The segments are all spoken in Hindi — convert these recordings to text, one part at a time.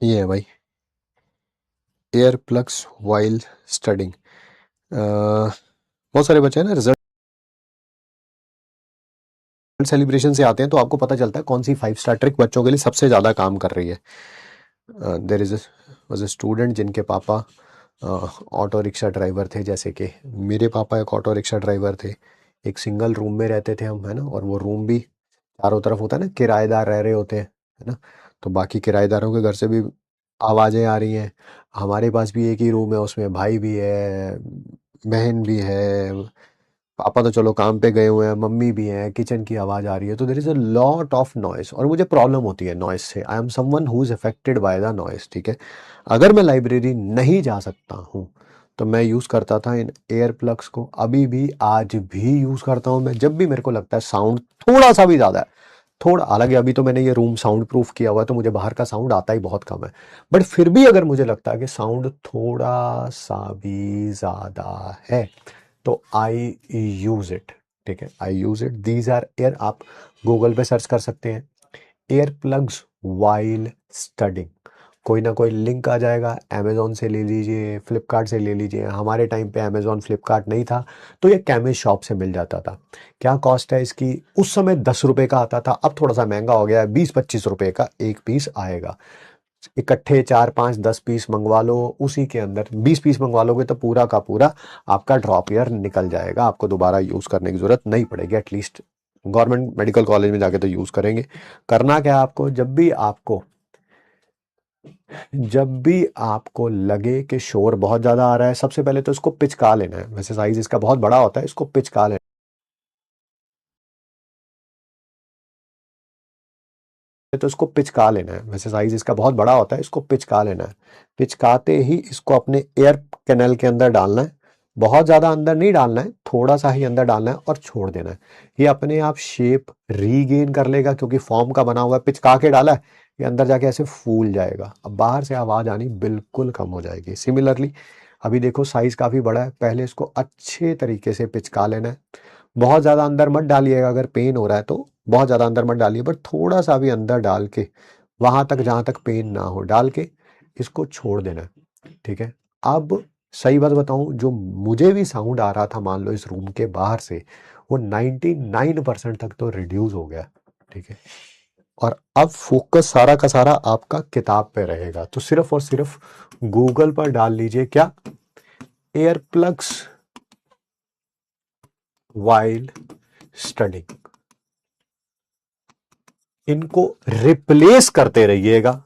ये है भाई, एयर प्लग्स वाइल स्टडिंग। बहुत सारे बच्चे हैं ना रिजल्ट सेलिब्रेशन से आते हैं, तो आपको पता चलता है कौन सी 5 स्टार ट्रिक बच्चों के लिए सबसे ज़्यादा काम कर रही है। There is was a student जिनके पापा ऑटो रिक्शा ड्राइवर थे, जैसे कि मेरे पापा एक ऑटो रिक्शा ड्राइवर थे। एक सिंगल रूम में रहते थे हम, है ना, और वो रूम भी चारों तरफ होता है ना, किराएदार रह रहे होते हैं, है ना। तो बाकी किराएदारों के घर से भी आवाज़ें आ रही हैं। हमारे पास भी एक ही रूम है, उसमें भाई भी है, बहन भी है, पापा तो चलो काम पे गए हुए हैं, मम्मी भी हैं, किचन की आवाज़ आ रही है। तो there is a lot of noise, और मुझे प्रॉब्लम होती है नॉइस से। I am someone who is affected by the noise, ठीक है। अगर मैं लाइब्रेरी नहीं जा सकता हूँ तो मैं यूज़ करता था इन एयर प्लग्स को, अभी भी आज भी यूज़ करता हूँ मैं। जब भी मेरे को लगता है साउंड थोड़ा सा भी ज़्यादा है, थोड़ा, हालांकि अभी तो मैंने ये रूम साउंड प्रूफ किया हुआ है तो मुझे बाहर का साउंड आता ही बहुत कम है, बट फिर भी अगर मुझे लगता है कि साउंड थोड़ा सा भी ज़्यादा है तो आई यूज इट, ठीक है, I use it. These are air, आप गूगल पे सर्च कर सकते हैं, एयर प्लग्स वाइल स्टडिंग, कोई ना कोई लिंक आ जाएगा। अमेजोन से ले लीजिए, फ्लिपकार्ट से ले लीजिए। हमारे टाइम पे अमेजोन फ्लिपकार्ट नहीं था, तो ये केमिस्ट शॉप से मिल जाता था। क्या कॉस्ट है इसकी? उस समय 10 रुपए का आता था, अब थोड़ा सा महंगा हो गया है, 20-25 रुपए का एक पीस आएगा। इकट्ठे 4-5-10 पीस मंगवा लो, उसी के अंदर 20 पीस मंगवा लोगे तो पूरा का पूरा आपका ड्रॉप ईयर निकल जाएगा, आपको दोबारा यूज करने की जरूरत नहीं पड़ेगी। एटलीस्ट गवर्नमेंट मेडिकल कॉलेज में जाके तो यूज करेंगे। करना क्या है आपको, जब भी आपको लगे कि शोर बहुत ज्यादा आ रहा है, सबसे पहले तो इसको पिचका लेना है। वैसे साइज इसका बहुत बड़ा होता है, इसको पिचका लेना है, तो इसको पिचका लेना है। वैसे साइज इसका बहुत बड़ा होता है, इसको पिचका लेना है। पिचकाते ही इसको अपने एयर कैनल के अंदर डालना है। बहुत ज्यादा अंदर नहीं डालना है, थोड़ा सा ही अंदर डालना है और छोड़ देना है। ये अपने आप शेप रीगेन कर लेगा, क्योंकि फॉर्म का बना हुआ है। पिचका के डाला है, ये अंदर जाके ऐसे फूल जाएगा। अब बाहर से आवाज आनी बिल्कुल कम हो जाएगी। सिमिलरली अभी देखो साइज काफी बड़ा है, पहले इसको अच्छे तरीके से पिचका लेना है। बहुत ज्यादा अंदर मत डालिएगा, अगर पेन हो रहा है तो बहुत ज्यादा अंदर मत डालिए, बट थोड़ा सा भी अंदर डाल के, वहां तक जहां तक पेन ना हो डाल के इसको छोड़ देना है, ठीक है। अब सही बात बताऊं, जो मुझे भी साउंड आ रहा था मान लो इस रूम के बाहर से, वो 99% तक तो रिड्यूस हो गया, ठीक है। और अब फोकस सारा का सारा आपका किताब पे रहेगा। तो सिर्फ और सिर्फ गूगल पर डाल लीजिए क्या, एयर प्लग्स वाइल स्टडिंग, इनको रिप्लेस करते रहिएगा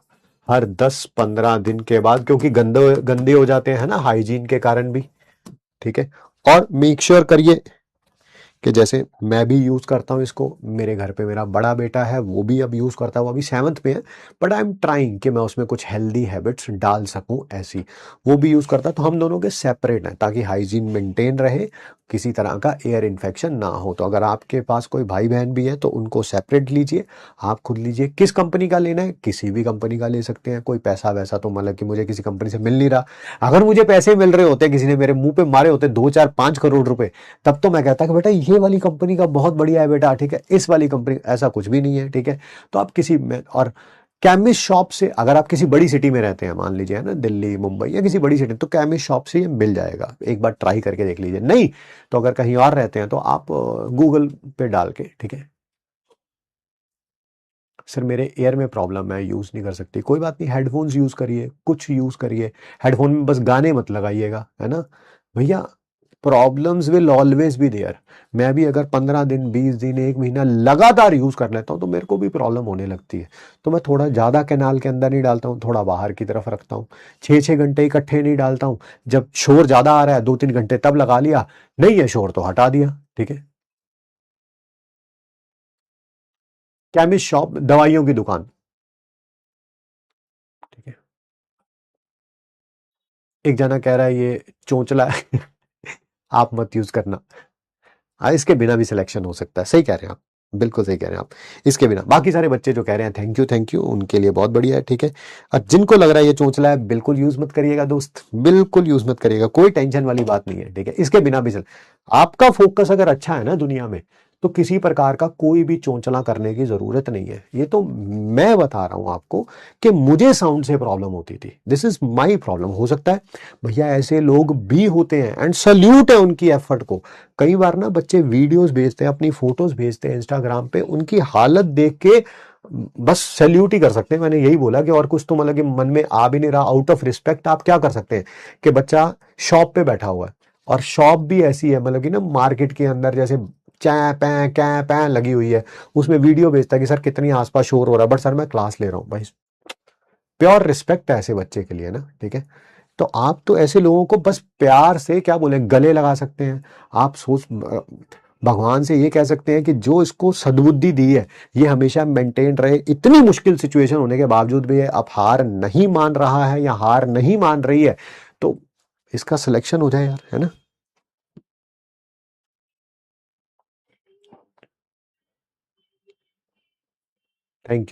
हर 10-15 दिन के बाद, क्योंकि गंदे गंदे हो जाते हैं ना हाइजीन के कारण भी, ठीक है। और मेक श्योर करिए कि जैसे मैं भी यूज करता हूँ इसको, मेरे घर पे मेरा बड़ा बेटा है, वो भी अब यूज करता है, वो अभी 7th में है, बट आई एम ट्राइंग कि मैं उसमें कुछ हेल्दी हैबिट्स डाल सकूं ऐसी। वो भी यूज करता है, तो हम दोनों के सेपरेट हैं ताकि हाइजीन मेंटेन रहे, किसी तरह का एयर इन्फेक्शन ना हो। तो अगर आपके पास कोई भाई बहन भी है तो उनको सेपरेट लीजिए, आप खुद लीजिए। किस कंपनी का लेना है, किसी भी कंपनी का ले सकते हैं, कोई पैसा वैसा तो मतलब कि मुझे किसी कंपनी से मिल नहीं रहा। अगर मुझे पैसे मिल रहे होते, किसी ने मेरे मुंह पे मारे होते 2-4-5 करोड़ रुपए, तब तो मैं कहता कि बेटा ये वाली कंपनी का बहुत बढ़िया है बेटा, ठीक है, इस वाली कंपनी, ऐसा कुछ भी नहीं है, ठीक है। तो आप किसी में, और केमिस्ट शॉप से, अगर आप किसी बड़ी सिटी में रहते हैं, मान लीजिए है ना, दिल्ली मुंबई या किसी बड़ी सिटी, तो केमिस्ट शॉप से ये मिल जाएगा। एक बार ट्राई करके देख लीजिए। नहीं तो अगर कहीं और रहते हैं तो आप गूगल पे डाल के, ठीक है, सर मेरे एयर में प्रॉब्लम है, यूज नहीं कर सकती, कोई बात नहीं, हेडफोन्स यूज करिए, कुछ यूज करिए। हेडफोन में बस गाने मत लगाइएगा, है ना भैया। Problems will always be there. मैं भी अगर 15 दिन, 20 दिन, 1 महीना लगातार यूज कर लेता हूँ तो मेरे को भी प्रॉब्लम होने लगती है। तो मैं थोड़ा ज्यादा कैनाल के अंदर नहीं डालता हूँ, थोड़ा बाहर की तरफ रखता हूँ। 6-6 घंटे इकट्ठे नहीं डालता हूँ। जब शोर ज्यादा आ रहा है 2-3 घंटे तब लगा लिया, नहीं है शोर तो हटा दिया, ठीक है। केमिस्ट शॉप, दवाइयों की दुकान, ठीक है। एक जना कह रहा है ये चोंचला है आप मत यूज करना। हाँ, इसके बिना भी सिलेक्शन हो सकता है, सही कह रहे हैं आप, बिल्कुल सही कह रहे हैं आप। इसके बिना बाकी सारे बच्चे जो कह रहे हैं थैंक यू थैंक यू, उनके लिए बहुत बढ़िया है, ठीक है। और जिनको लग रहा है ये चोंचला है, बिल्कुल यूज मत करिएगा दोस्त, बिल्कुल यूज मत करिएगा, कोई टेंशन वाली बात नहीं है, ठीक है। इसके बिना भी चल, आपका फोकस अगर अच्छा है ना दुनिया में, तो किसी प्रकार का कोई भी चोंचला करने की जरूरत नहीं है। ये तो मैं बता रहा हूं आपको कि मुझे साउंड से प्रॉब्लम होती थी, दिस इज माई प्रॉब्लम। हो सकता है भैया ऐसे लोग भी होते हैं, एंड सल्यूट है उनकी एफर्ट को। कई बार ना बच्चे वीडियोस भेजते हैं, अपनी फोटोज भेजते हैं इंस्टाग्राम पे, उनकी हालत देख के बस सल्यूट ही कर सकते हैं। मैंने यही बोला कि और कुछ तो मतलब कि मन में आ भी नहीं रहा। आउट ऑफ रिस्पेक्ट आप क्या कर सकते हैं कि बच्चा शॉप पे बैठा हुआ है, और शॉप भी ऐसी है मतलब कि ना मार्केट के अंदर जैसे चै पै कै पै लगी हुई है, उसमें वीडियो भेजता है कि सर कितनी आसपास शोर हो रहा है, बट सर मैं क्लास ले रहा हूँ भाई। प्योर रिस्पेक्ट है ऐसे बच्चे के लिए ना, ठीक है। तो आप तो ऐसे लोगों को बस प्यार से क्या बोले गले लगा सकते हैं। आप सोच भगवान से ये कह सकते हैं कि जो इसको सद्बुद्धि दी है ये हमेशा मेंटेन रहे। इतनी मुश्किल सिचुएशन होने के बावजूद भी ये अब हार नहीं मान रहा है या हार नहीं मान रही है, तो इसका सिलेक्शन हो जाए यार, है ना। Thank you.